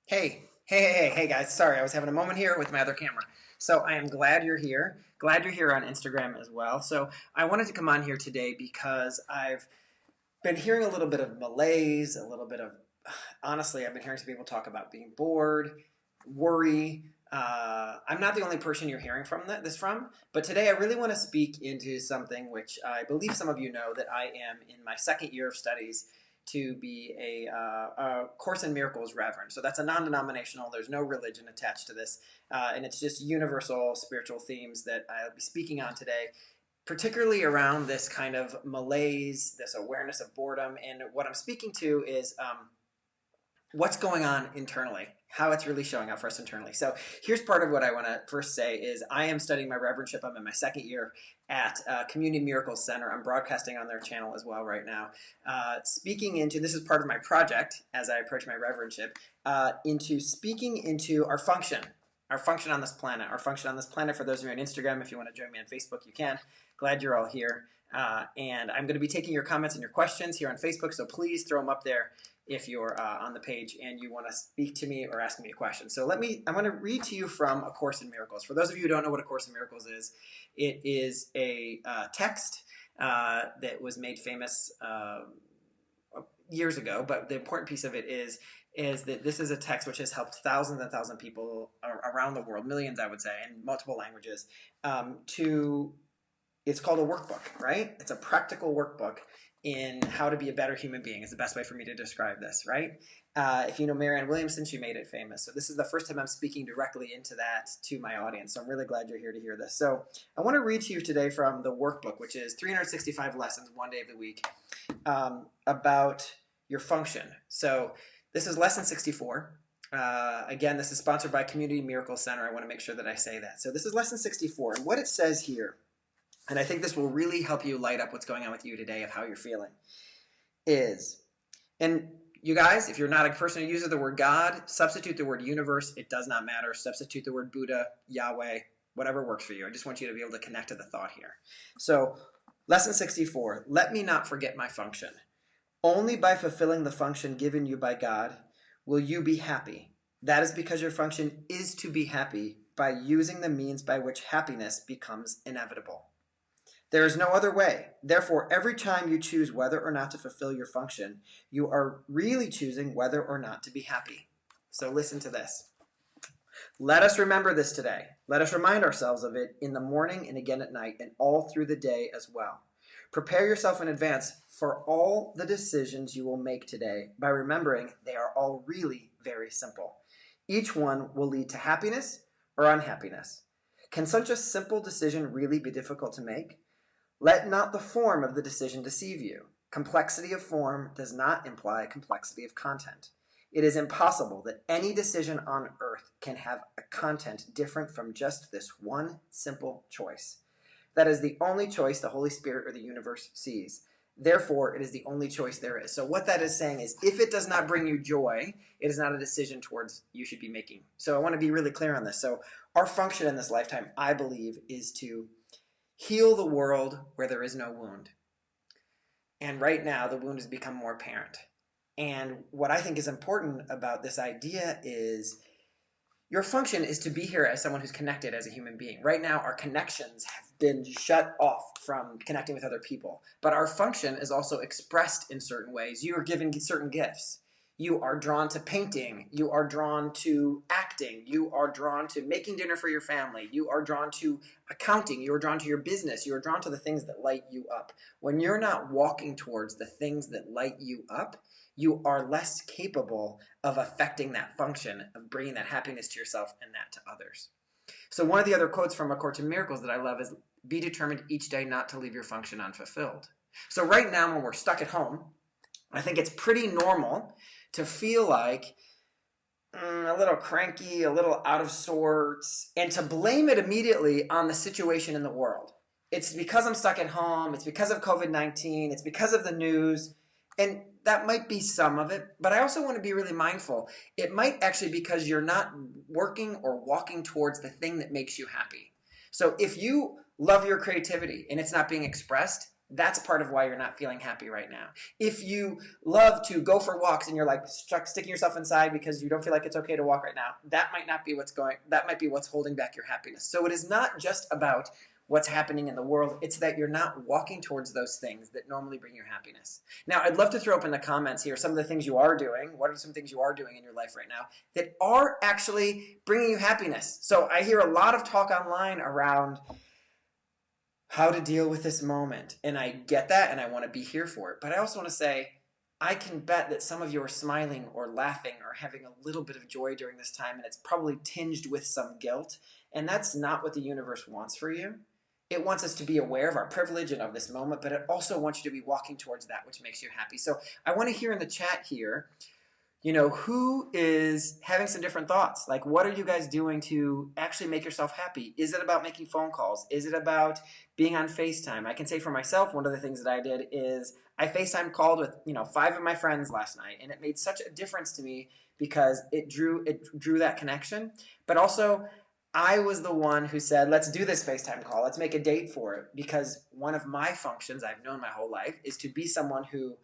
Hey, guys. Sorry, I was having a moment here with my other camera. So I am glad you're here. Glad you're here on Instagram as well. So I wanted to come on here today because I've been hearing a little bit of malaise, a little bit of, honestly, I've been hearing some people talk about being bored, worry. I'm not the only person you're hearing this from, but today I really want to speak into something which I believe some of you know that I am in my second year of studies to be a Course in Miracles Reverend. So that's a non-denominational. There's no religion attached to this, and it's just universal spiritual themes that I'll be speaking on today, particularly around this kind of malaise, this awareness of boredom. And what I'm speaking to is what's going on internally, how it's really showing up for us internally. So here's part of what I want to first say is I am studying my reverendship. I'm in my second year at Community Miracles Center. I'm broadcasting on their channel as well right now. Speaking into, this is part of my project as I approach my reverendship, into speaking into our function on this planet. Our function on this planet, for those of you on Instagram, if you want to join me on Facebook, you can. Glad you're all here. And I'm going to be taking your comments and your questions here on Facebook, so please throw them up there if you're on the page and you want to speak to me or ask me a question. So I'm going to read to you from A Course in Miracles. For those of you who don't know what A Course in Miracles is, it is a text that was made famous years ago, but the important piece of it is that this is a text which has helped thousands and thousands of people around the world, millions I would say, in multiple languages, it's called a workbook, right? It's a practical workbook in how to be a better human being is the best way for me to describe this, right? If you know Marianne Williamson, she made it famous. So this is the first time I'm speaking directly into that to my audience. So I'm really glad you're here to hear this. So I want to read to you today from the workbook, which is 365 lessons, one day of the week, about your function. So this is lesson 64. Again, this is sponsored by Community Miracle Center. I want to make sure that I say that. So this is lesson 64. And what it says here, and I think this will really help you light up what's going on with you today of how you're feeling, is, and you guys, if you're not a person who uses the word God, substitute the word universe. It does not matter. Substitute the word Buddha, Yahweh, whatever works for you. I just want you to be able to connect to the thought here. So lesson 64, let me not forget my function. Only by fulfilling the function given you by God will you be happy. That is because your function is to be happy by using the means by which happiness becomes inevitable. There is no other way. Therefore, every time you choose whether or not to fulfill your function, you are really choosing whether or not to be happy. So listen to this. Let us remember this today. Let us remind ourselves of it in the morning and again at night and all through the day as well. Prepare yourself in advance for all the decisions you will make today by remembering they are all really very simple. Each one will lead to happiness or unhappiness. Can such a simple decision really be difficult to make? Let not the form of the decision deceive you. Complexity of form does not imply complexity of content. It is impossible that any decision on earth can have a content different from just this one simple choice. That is the only choice the Holy Spirit or the universe sees. Therefore, it is the only choice there is. So what that is saying is if it does not bring you joy, it is not a decision towards you should be making. So I want to be really clear on this. So our function in this lifetime, I believe, is to heal the world where there is no wound. And right now, the wound has become more apparent. And what I think is important about this idea is your function is to be here as someone who's connected as a human being. Right now, our connections have been shut off from connecting with other people. But our function is also expressed in certain ways. You are given certain gifts. You are drawn to painting. You are drawn to acting. You are drawn to making dinner for your family. You are drawn to accounting. You are drawn to your business. You are drawn to the things that light you up. When you're not walking towards the things that light you up, you are less capable of affecting that function, of bringing that happiness to yourself and that to others. So one of the other quotes from A Course in Miracles that I love is, be determined each day not to leave your function unfulfilled. So right now when we're stuck at home, I think it's pretty normal to feel like a little cranky, a little out of sorts, and to blame it immediately on the situation in the world. It's because I'm stuck at home. It's because of COVID-19. It's because of the news. And that might be some of it, but I also want to be really mindful. It might actually be because you're not working or walking towards the thing that makes you happy. So if you love your creativity and it's not being expressed, That's part of why you're not feeling happy right now. If you love to go for walks and you're like stuck sticking yourself inside because you don't feel like it's okay to walk right now, that might be what's holding back your happiness. So it is not just about what's happening in the world. It's that you're not walking towards those things that normally bring you happiness. Now, I'd love to throw up in the comments here some of the things you are doing. What are some things you are doing in your life right now that are actually bringing you happiness? So I hear a lot of talk online around how to deal with this moment. And I get that, and I want to be here for it. But I also want to say, I can bet that some of you are smiling or laughing or having a little bit of joy during this time, and it's probably tinged with some guilt. And that's not what the universe wants for you. It wants us to be aware of our privilege and of this moment, but it also wants you to be walking towards that which makes you happy. So I want to hear in the chat here, who is having some different thoughts? Like, what are you guys doing to actually make yourself happy? Is it about making phone calls? Is it about being on FaceTime? I can say for myself, one of the things that I did is I FaceTime called with, 5 of my friends last night, and it made such a difference to me because it drew that connection. But also, I was the one who said, let's do this FaceTime call. Let's make a date for it, because one of my functions I've known my whole life is to be someone who,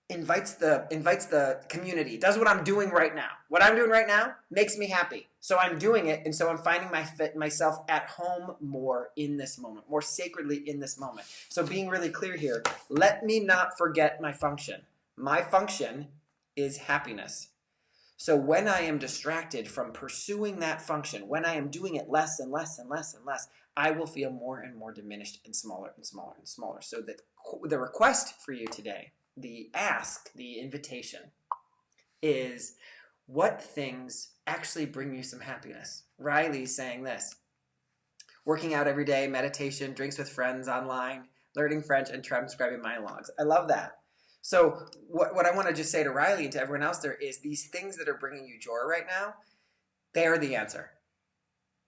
invites the community, does what I'm doing right now. What I'm doing right now makes me happy. So I'm doing it, and so I'm finding myself at home more in this moment, more sacredly in this moment. So being really clear here, let me not forget my function. My function is happiness. So when I am distracted from pursuing that function, when I am doing it less and less and less and less, I will feel more and more diminished and smaller and smaller and smaller. So the request for you today, the ask, the invitation, is what things actually bring you some happiness? Riley's saying this: working out every day, meditation, drinks with friends online, learning French, and transcribing monologues. I love that. So what I want to just say to Riley and to everyone else there is these things that are bringing you joy right now, they're the answer.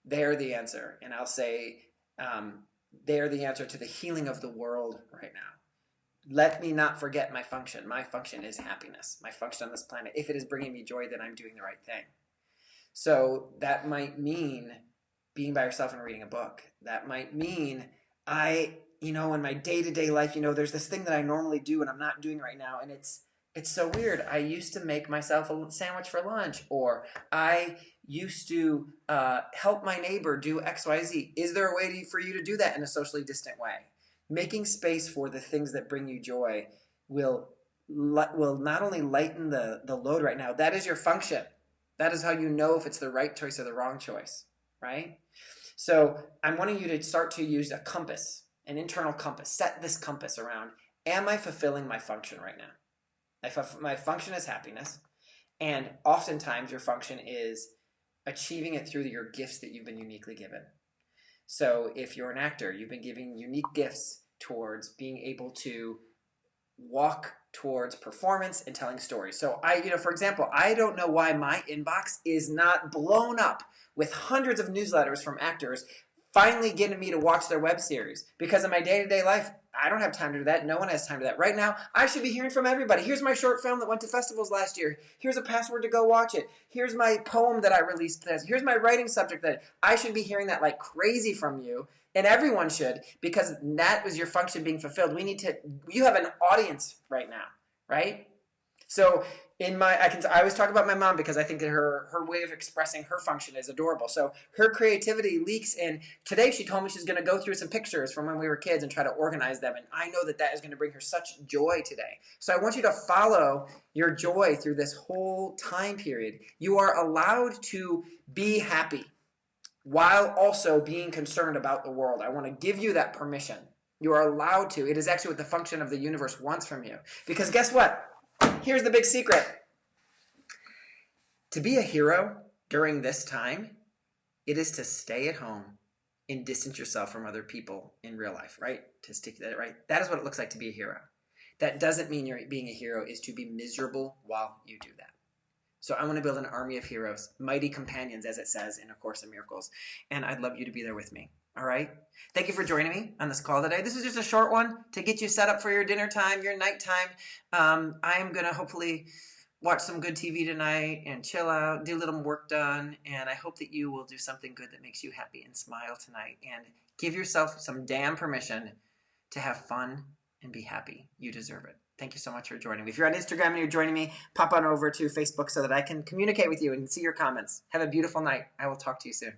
They're the answer. And I'll say they're the answer to the healing of the world right now. Let me not forget my function. My function is happiness. My function on this planet. If it is bringing me joy, then I'm doing the right thing. So that might mean being by yourself and reading a book. That might mean in my day-to-day life, there's this thing that I normally do and I'm not doing right now. And it's so weird. I used to make myself a sandwich for lunch, or I used to help my neighbor do XYZ. Is there a way for you to do that in a socially distant way? Making space for the things that bring you joy will not only lighten the load right now. That is your function. That is how you know if it's the right choice or the wrong choice, right? So I'm wanting you to start to use a compass, an internal compass. Set this compass around. Am I fulfilling my function right now? My function is happiness, and oftentimes your function is achieving it through your gifts that you've been uniquely given. So if you're an actor, you've been given unique gifts towards being able to walk towards performance and telling stories. So for example, I don't know why my inbox is not blown up with hundreds of newsletters from actors finally getting me to watch their web series, because in my day-to-day life, I don't have time to do that. No one has time to do that. Right now, I should be hearing from everybody. Here's my short film that went to festivals last year. Here's a password to go watch it. Here's my poem that I released. Here's my writing subject that I should be hearing that like crazy from you. And everyone should, because that was your function being fulfilled. You have an audience right now, right? So I always talk about my mom because I think that her way of expressing her function is adorable. So her creativity leaks in. Today she told me she's going to go through some pictures from when we were kids and try to organize them. And I know that is going to bring her such joy today. So I want you to follow your joy through this whole time period. You are allowed to be happy while also being concerned about the world. I want to give you that permission. You are allowed to. It is actually what the function of the universe wants from you. Because guess what? Here's the big secret. To be a hero during this time, it is to stay at home and distance yourself from other people in real life, right? To stick to that, right? That is what it looks like to be a hero. That doesn't mean being a hero is to be miserable while you do that. So I want to build an army of heroes, mighty companions, as it says in A Course in Miracles. And I'd love you to be there with me. All right? Thank you for joining me on this call today. This is just a short one to get you set up for your dinner time, your nighttime. I am going to hopefully watch some good TV tonight and chill out, do a little work done. And I hope that you will do something good that makes you happy and smile tonight. And give yourself some damn permission to have fun and be happy. You deserve it. Thank you so much for joining me. If you're on Instagram and you're joining me, pop on over to Facebook so that I can communicate with you and see your comments. Have a beautiful night. I will talk to you soon.